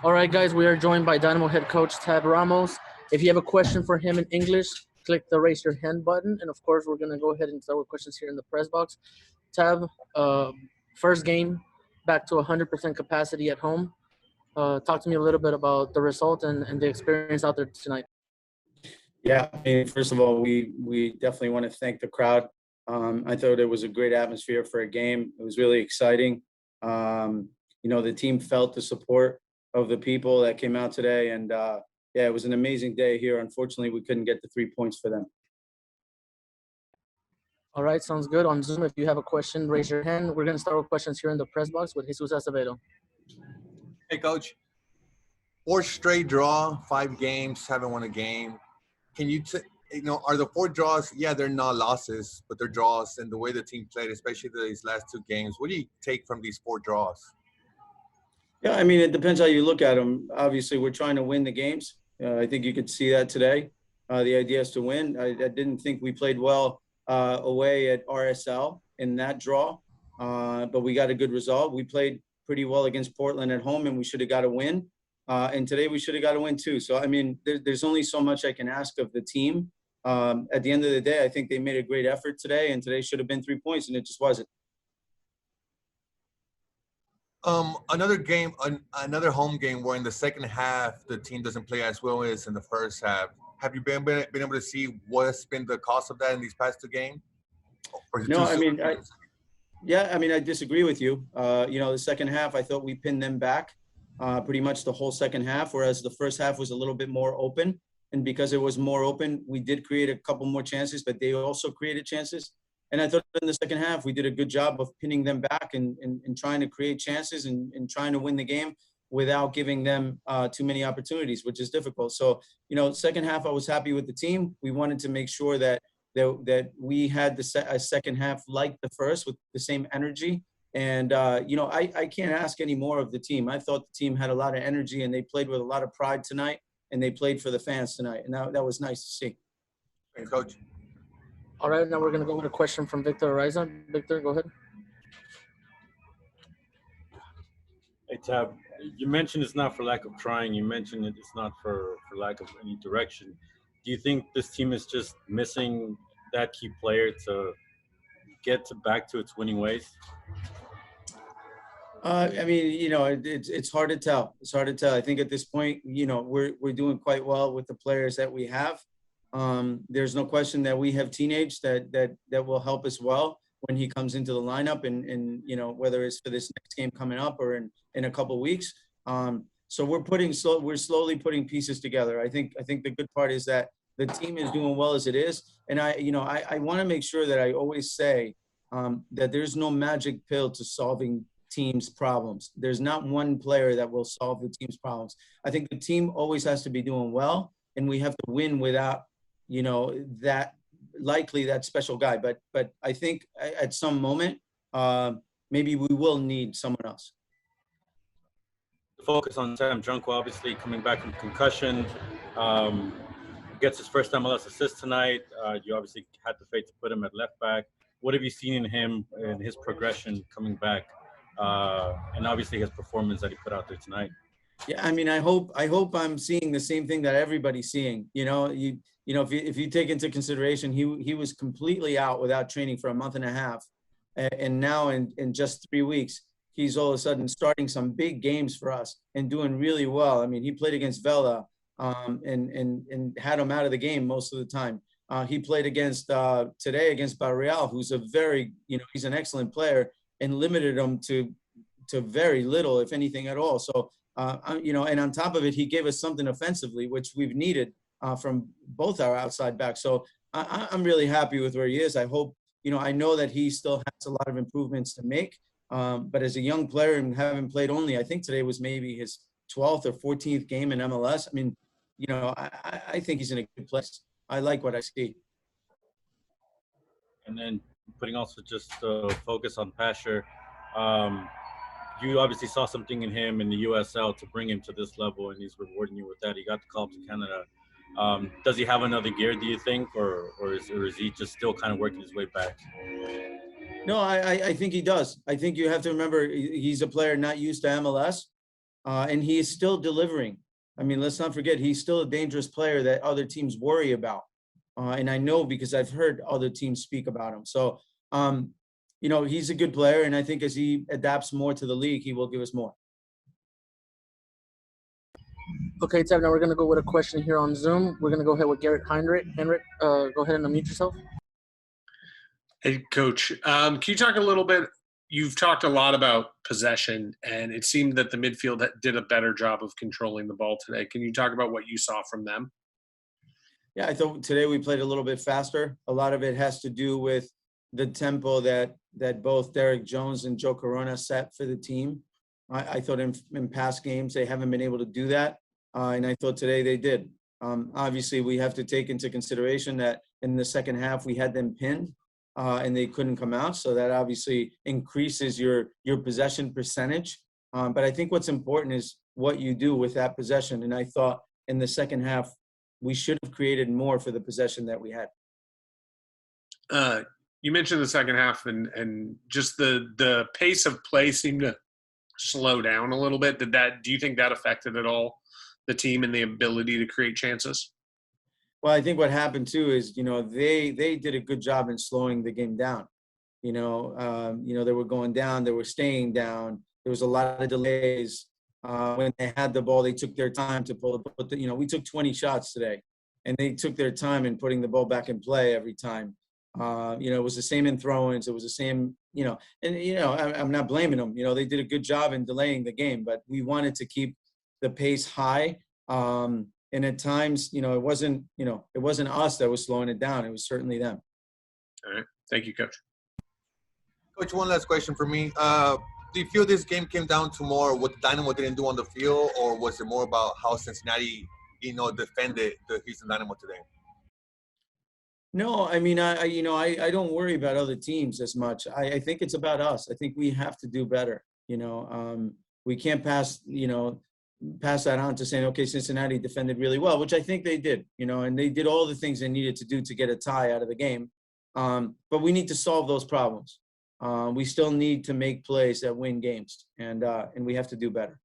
All right, guys, we are joined by Dynamo head coach Tab Ramos. If you have a question for him in English, click the raise your hand button. And of course, we're going to go ahead and start with questions here in the press box. Tab, first game back to 100% capacity at home. Talk to me a little bit about the result and the experience out there tonight. Yeah, I mean, first of all, we definitely want to thank the crowd. I thought it was a great atmosphere for a game. It was really exciting. The team felt the support of the people that came out today, and yeah, it was an amazing day here. Unfortunately, we couldn't get the 3 points for them. All right, sounds good. On Zoom, if you have a question, raise your hand. We're going to start with questions here in the press box with Jesus Acevedo. Hey, Coach. 4 straight draw, 5 games, haven't won a game. Can you, are the 4 draws? Yeah, they're not losses, but they're draws. And the way the team played, especially these last 2 games, what do you take from these 4 draws? Yeah, I mean, it depends how you look at them. Obviously, we're trying to win the games. I think you could see that today. The idea is to win. I didn't think we played well away at RSL in that draw, but we got a good result. We played pretty well against Portland at home, and we should have got a win. And today we should have got a win too. So, I mean, there's only so much I can ask of the team. At the end of the day, I think they made a great effort today, and today should have been 3 points, and it just wasn't. Another home game where in the second half the team doesn't play as well as in the first half. Have you been able to see what's been the cost of that in these past 2 games? No, I mean, I disagree with you. The second half, I thought we pinned them back pretty much the whole second half, whereas the first half was a little bit more open. And because it was more open, we did create a couple more chances, but they also created chances. And I thought in the second half, we did a good job of pinning them back and trying to create chances and trying to win the game without giving them too many opportunities, which is difficult. So, second half, I was happy with the team. We wanted to make sure that we had a second half like the first with the same energy. And, I can't ask any more of the team. I thought the team had a lot of energy and they played with a lot of pride tonight, and they played for the fans tonight. And that was nice to see. Thanks, Coach. All right, now we're going to go with a question from Victor Ariza. Victor, go ahead. Hey, Tab, you mentioned it's not for lack of trying. You mentioned it's not for lack of any direction. Do you think this team is just missing that key player to get back to its winning ways? It's hard to tell. It's hard to tell. I think at this point, we're doing quite well with the players that we have. There's no question that we have teenage that will help us well when he comes into the lineup and whether it's for this next game coming up or in a couple of weeks. So we're slowly putting pieces together. I think the good part is that the team is doing well as it is. And I want to make sure that I always say that there's no magic pill to solving team's problems. There's not one player that will solve the team's problems. I think the team always has to be doing well, and we have to win without, that special guy. But I think at some moment, maybe we will need someone else. Focus on Sam Junko, obviously coming back from concussion, gets his first MLS assist tonight. You obviously had the faith to put him at left back. What have you seen in him and his progression coming back, and obviously his performance that he put out there tonight? Yeah, I mean, I hope I'm seeing the same thing that everybody's seeing. If you take into consideration, he was completely out without training for a month and a half, and now in just 3 weeks, he's all of a sudden starting some big games for us and doing really well. I mean, he played against Vela and had him out of the game most of the time. He played today against Barreal, who's he's an excellent player, and limited him to very little, if anything at all. So, and on top of it, he gave us something offensively, which we've needed from both our outside backs. So I'm really happy with where he is. I hope, I know that he still has a lot of improvements to make. But as a young player and having played I think today was maybe his 12th or 14th game in MLS. I mean, I think he's in a good place. I like what I see. And then putting also just focus on Pasher. You obviously saw something in him in the USL to bring him to this level, and he's rewarding you with that. He got the call up to Canada. Does he have another gear, do you think, or is he just still kind of working his way back? No, I think he does. I think you have to remember he's a player not used to MLS. and he is still delivering. I mean, let's not forget, he's still a dangerous player that other teams worry about. And I know because I've heard other teams speak about him. So, you know, he's a good player. And I think as he adapts more to the league, he will give us more. Okay, Tab, now we're going to go with a question here on Zoom. We're going to go ahead with Garrett Heinrich. Henrik, go ahead and unmute yourself. Hey, Coach. Can you talk a little bit? You've talked a lot about possession, and it seemed that the midfield did a better job of controlling the ball today. Can you talk about what you saw from them? Yeah, I thought today we played a little bit faster. A lot of it has to do with the tempo that both Derek Jones and Joe Corona set for the team. I thought in past games they haven't been able to do that, and I thought today they did. Obviously, we have to take into consideration that in the second half we had them pinned, and they couldn't come out. So that obviously increases your possession percentage. But I think what's important is what you do with that possession. And I thought in the second half we should have created more for the possession that we had. You mentioned the second half and just the pace of play seemed to slow down a little bit. Do you think that affected at all the team and the ability to create chances? Well, I think what happened too is, you know, they did a good job in slowing the game down. You know, they were going down, they were staying down. There was a lot of delays. When they had the ball, they took their time to pull the, you know, we took 20 shots today and they took their time in putting the ball back in play every time. You know, it was the same in throw-ins. It was the same, you know, and, you know, I'm not blaming them. You know, they did a good job in delaying the game, but we wanted to keep the pace high. And at times, you know, it wasn't us that was slowing it down. It was certainly them. All right. Thank you, Coach. Coach, one last question for me. Do you feel this game came down to more what the Dynamo didn't do on the field, or was it more about how Cincinnati, you know, defended the Houston Dynamo today? No, I mean, I don't worry about other teams as much. I think it's about us. I think we have to do better. You know, we can't pass that on to saying, okay, Cincinnati defended really well, which I think they did, you know, and they did all the things they needed to do to get a tie out of the game. But we need to solve those problems. We still need to make plays that win games, and we have to do better.